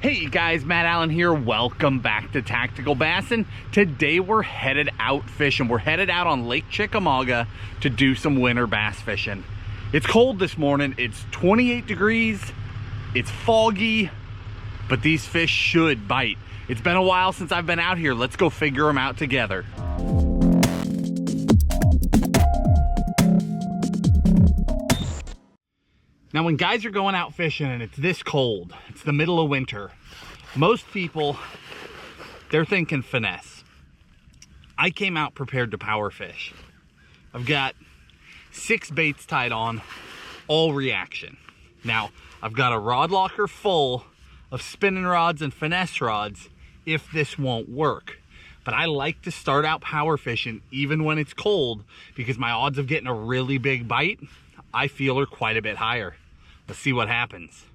Hey guys, Matt Allen here. Welcome back to Tactical Bassin. Today we're headed out fishing. We're headed out on Lake Chickamauga to do some winter bass fishing. It's cold this morning. It's 28 degrees. It's foggy, but these fish should bite. It's been a while since I've been out here. Let's go figure them out together. Now, when guys are going out fishing and it's this cold, it's the middle of winter, most people, they're thinking finesse. I came out prepared to power fish. I've got 6 baits tied on, all reaction. Now, I've got a rod locker full of spinning rods and finesse rods if this won't work. But I like to start out power fishing even when it's cold because my odds of getting a really big bite, I feel, are quite a bit higher. Let's see what happens.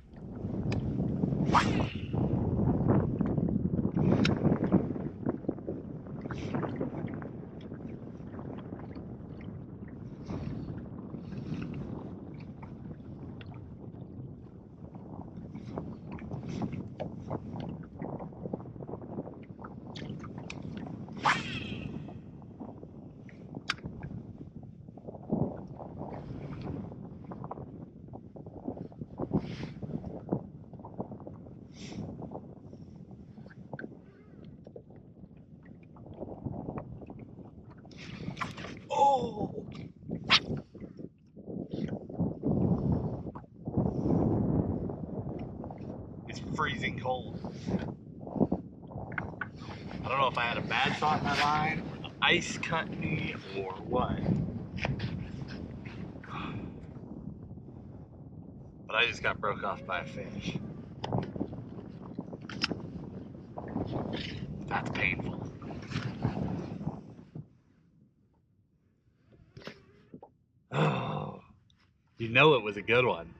Oh! It's freezing cold. I don't know if I had a bad shot in my line, or the ice cut me, or what. But I just got broke off by a fish. That's painful. Oh, you know it was a good one.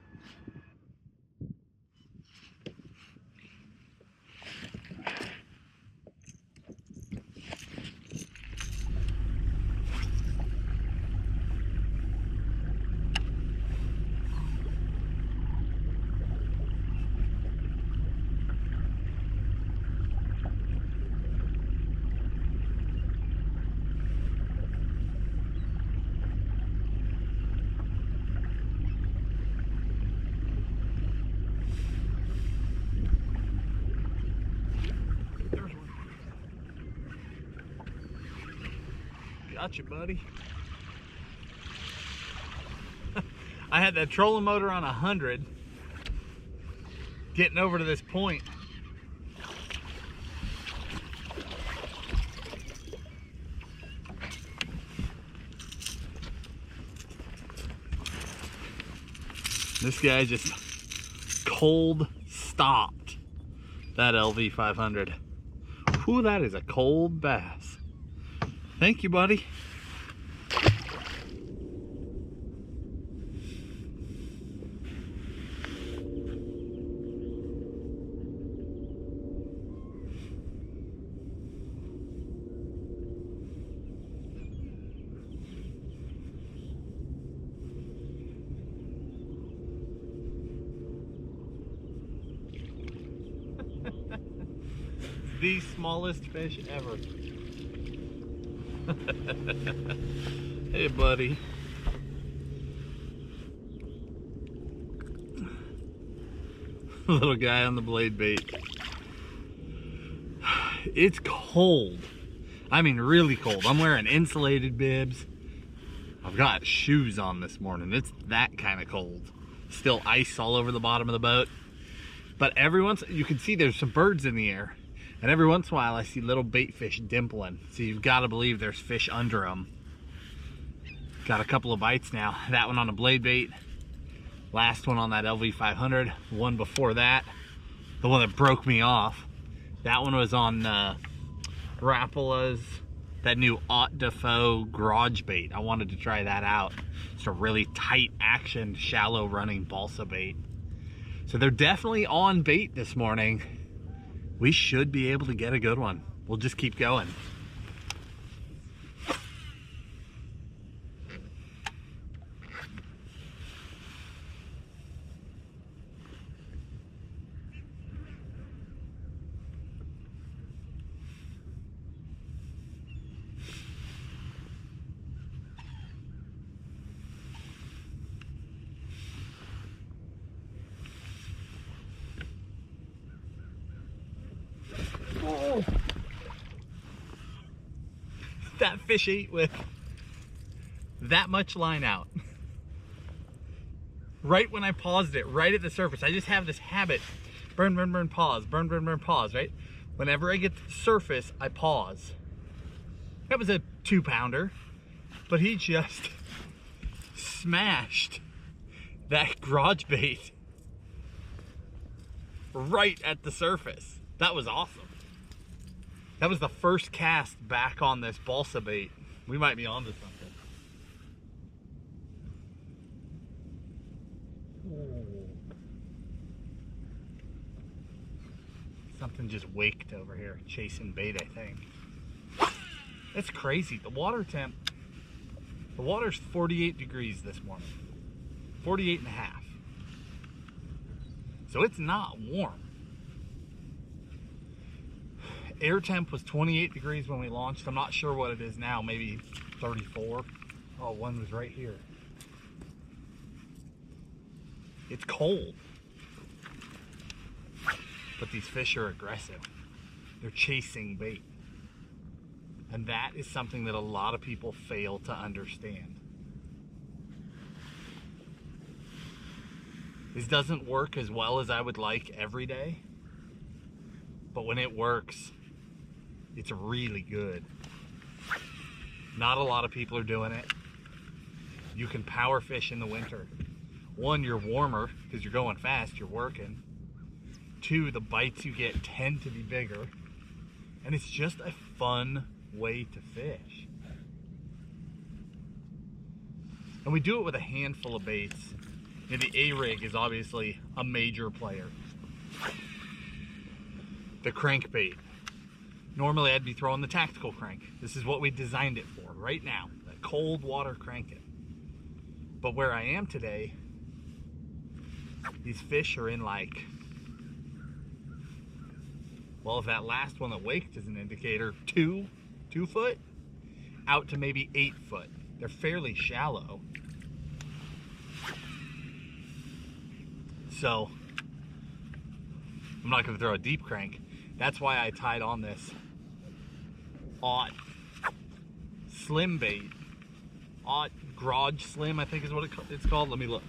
Gotcha, buddy. I had that trolling motor on 100, getting over to this point. This guy just cold stopped that LV 500. Whew, that is a cold bass. Thank you, buddy. The smallest fish ever. Hey, buddy. Little guy on the blade bait. It's cold. I mean, really cold. I'm wearing insulated bibs. I've got shoes on this morning. It's that kind of cold. Still ice all over the bottom of the boat. But every once, you can see there's some birds in the air. And every once in a while I see little bait fish dimpling. So you've got to believe there's fish under them. Got a couple of bites now. That one on a blade bait. Last one on that LV 500. One before that. The one that broke me off. That one was on Rapala's, that new Haute Defoe garage bait. I wanted to try that out. It's a really tight action, shallow running balsa bait. So they're definitely on bait this morning. We should be able to get a good one. We'll just keep going. Oh! That fish ate with that much line out. Right when I paused it, right at the surface. I just have this habit, burn, burn, burn, pause, burn, burn, burn, pause, right? Whenever I get to the surface, I pause. That was a 2-pounder, but he just smashed that garage bait right at the surface. That was awesome. That was the first cast back on this balsa bait. We might be onto something. Ooh. Something just waked over here, chasing bait, I think. It's crazy. The water temp, the water's 48 degrees this morning. 48 and a half. So it's not warm. Air temp was 28 degrees when we launched. I'm not sure what it is now, maybe 34. Oh, one was right here. It's cold. But these fish are aggressive. They're chasing bait. And that is something that a lot of people fail to understand. This doesn't work as well as I would like every day. But when it works, it's really good. Not a lot of people are doing it. You can power fish in the winter. One, you're warmer because you're going fast, you're working. Two, the bites you get tend to be bigger. And it's just a fun way to fish. And we do it with a handful of baits. And the A-rig is obviously a major player. The crankbait. Normally I'd be throwing the tactical crank. This is what we designed it for right now. That cold water cranking. But where I am today, these fish are in like, well, if that last one that waked is an indicator, 2 foot out to maybe 8 foot. They're fairly shallow. So I'm not going to throw a deep crank. That's why I tied on this aught slim bait. Aught garage slim, I think is what it's called. Let me look.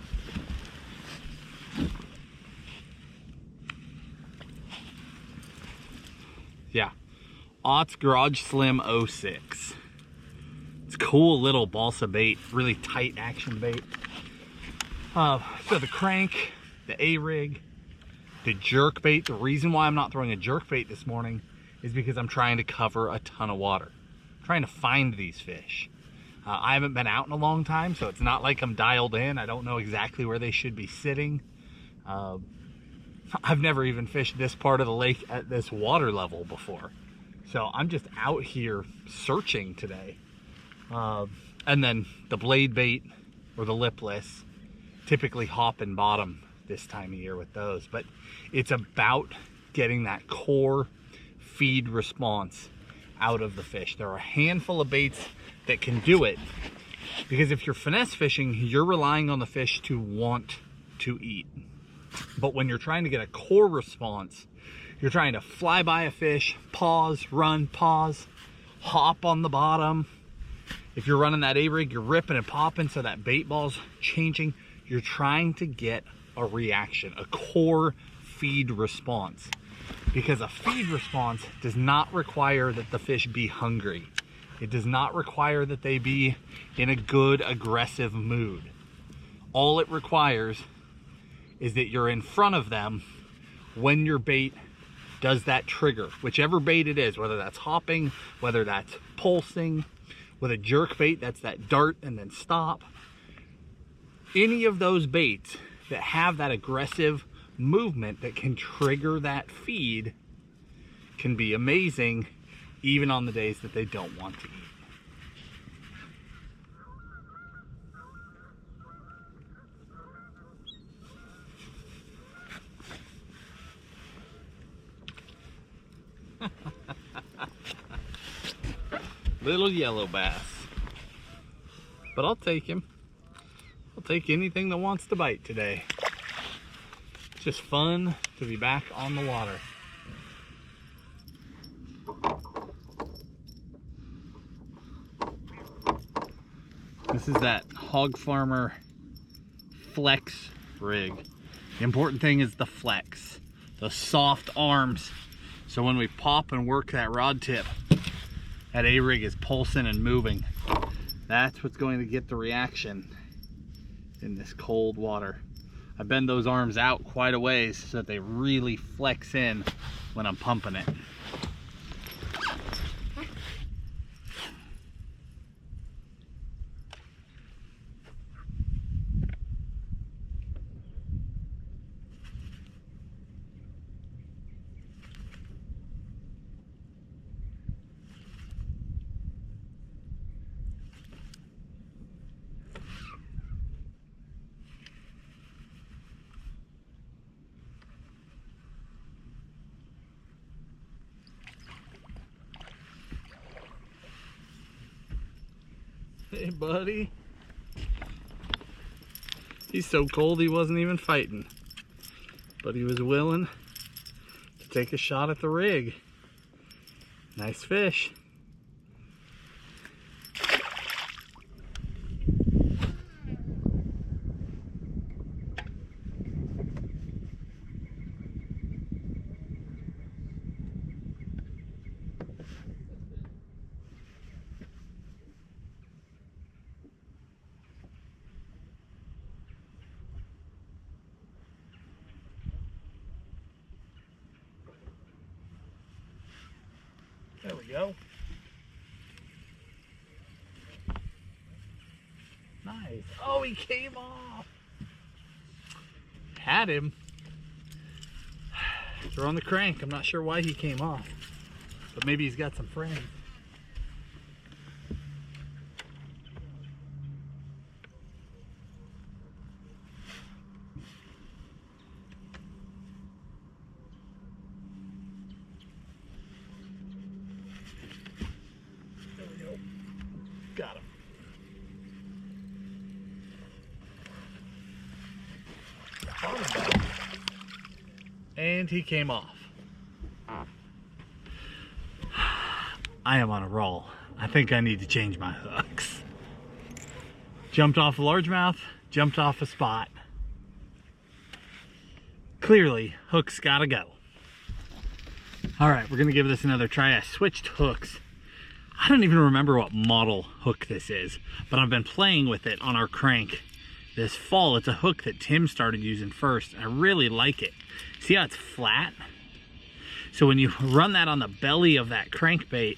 Yeah, Aught's Garage Slim 06. It's a cool little balsa bait, really tight action bait. So the crank, the A-rig, the jerk bait. The reason why I'm not throwing a jerk bait this morning is because I'm trying to cover a ton of water. I'm trying to find these fish. I haven't been out in a long time, so it's not like I'm dialed in. I don't know exactly where they should be sitting. I've never even fished this part of the lake at this water level before. So I'm just out here searching today. And then the blade bait or the lipless, typically hop and bottom this time of year with those. But it's about getting that core feed response out of the fish. There are a handful of baits that can do it, because if you're finesse fishing, you're relying on the fish to want to eat. But when you're trying to get a core response, you're trying to fly by a fish, pause, run, pause, hop on the bottom. If you're running that A-rig, you're ripping and popping so that bait ball's changing. You're trying to get a reaction, a core feed response. Because a feed response does not require that the fish be hungry. It does not require that they be in a good, aggressive mood. All it requires is that you're in front of them when your bait does that trigger. Whichever bait it is, whether that's hopping, whether that's pulsing. With a jerk bait, that's that dart and then stop. Any of those baits that have that aggressive movement that can trigger that feed can be amazing, even on the days that they don't want to eat. Little yellow bass. But I'll take him. I'll take anything that wants to bite today. It's just fun to be back on the water. This is that Hog Farmer flex rig. The important thing is the flex, the soft arms. So when we pop and work that rod tip, that A-rig is pulsing and moving. That's what's going to get the reaction in this cold water. I bend those arms out quite a ways so that they really flex in when I'm pumping it. Hey buddy. He's so cold he wasn't even fighting. But he was willing to take a shot at the rig. Nice fish. There we go. Nice. Oh, he came off. Had him. Throwing the crank. I'm not sure why he came off, but maybe he's got some friends. Got him. And he came off. I am on a roll. I think I need to change my hooks. Jumped off a largemouth, jumped off a spot. Clearly, hooks gotta go. All right, we're gonna give this another try. I switched hooks. I don't even remember what model hook this is, but I've been playing with it on our crank this fall. It's a hook that Tim started using first. I really like it. See how it's flat? So when you run that on the belly of that crankbait,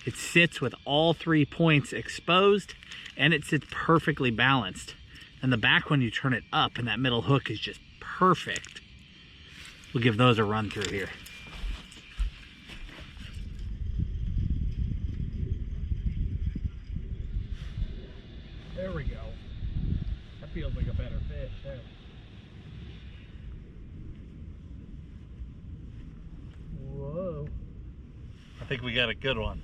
it sits with all 3 points exposed and it sits perfectly balanced. And the back when you turn it up and that middle hook is just perfect. We'll give those a run through here. There we go. That feels like a better fish there. Whoa. I think we got a good one.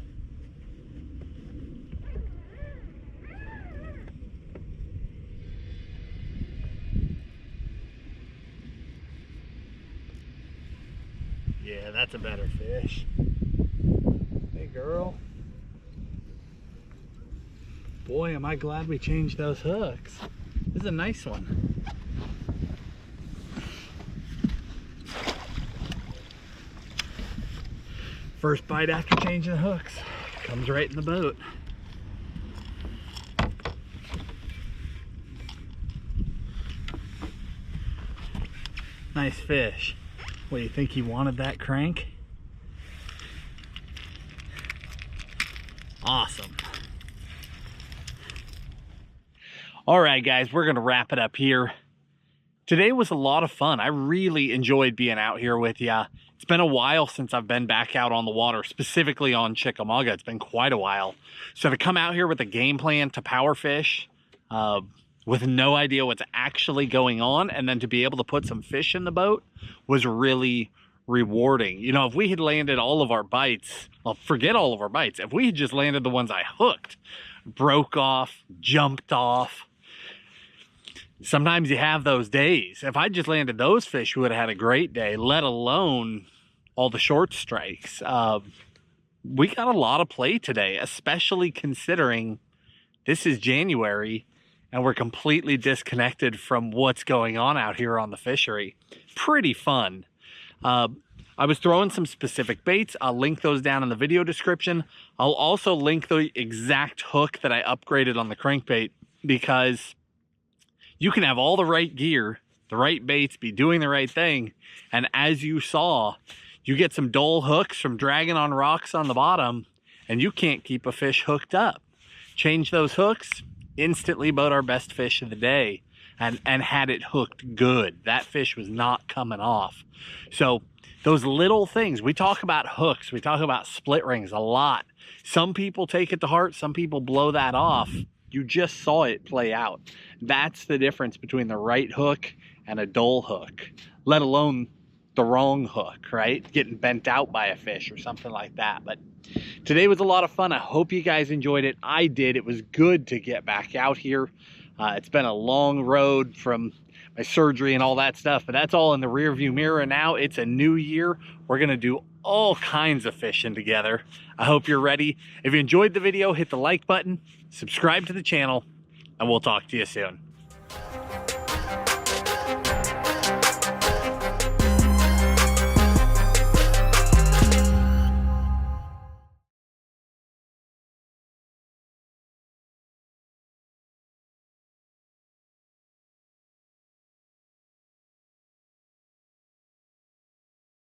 Yeah, that's a better fish. Hey girl. Boy, am I glad we changed those hooks. This is a nice one. First bite after changing the hooks. Comes right in the boat. Nice fish. What, do you think he wanted that crank? Awesome. All right, guys, we're gonna wrap it up here. Today was a lot of fun. I really enjoyed being out here with you. It's been a while since I've been back out on the water, specifically on Chickamauga. It's been quite a while. So to come out here with a game plan to power fish, with no idea what's actually going on, and then to be able to put some fish in the boat was really rewarding. You know, if we had landed all of our bites, well, forget all of our bites. If we had just landed the ones I hooked, broke off, jumped off, sometimes you have those days. If I just landed those fish, we would have had a great day, let alone all the short strikes. We got a lot of play today, especially considering this is January and we're completely disconnected from what's going on out here on the fishery. Pretty fun. I was throwing some specific baits. I'll link those down in the video description. I'll also link the exact hook that I upgraded on the crankbait, because you can have all the right gear, the right baits, be doing the right thing, and as you saw, you get some dull hooks from dragging on rocks on the bottom and you can't keep a fish hooked up. Change those hooks, instantly boat our best fish of the day, and had it hooked good. That fish was not coming off. So those little things, we talk about hooks, we talk about split rings a lot. Some people take it to heart, some people blow that off. You just saw it play out. That's the difference between the right hook and a dull hook, let alone the wrong hook, right? Getting bent out by a fish or something like that. But today was a lot of fun. I hope you guys enjoyed it. I did. It was good to get back out here. It's been a long road from my surgery and all that stuff, but that's all in the rear view mirror now. It's a new year. We're gonna do all kinds of fishing together. I hope you're ready. If you enjoyed the video, hit the like button, subscribe to the channel, and we'll talk to you soon.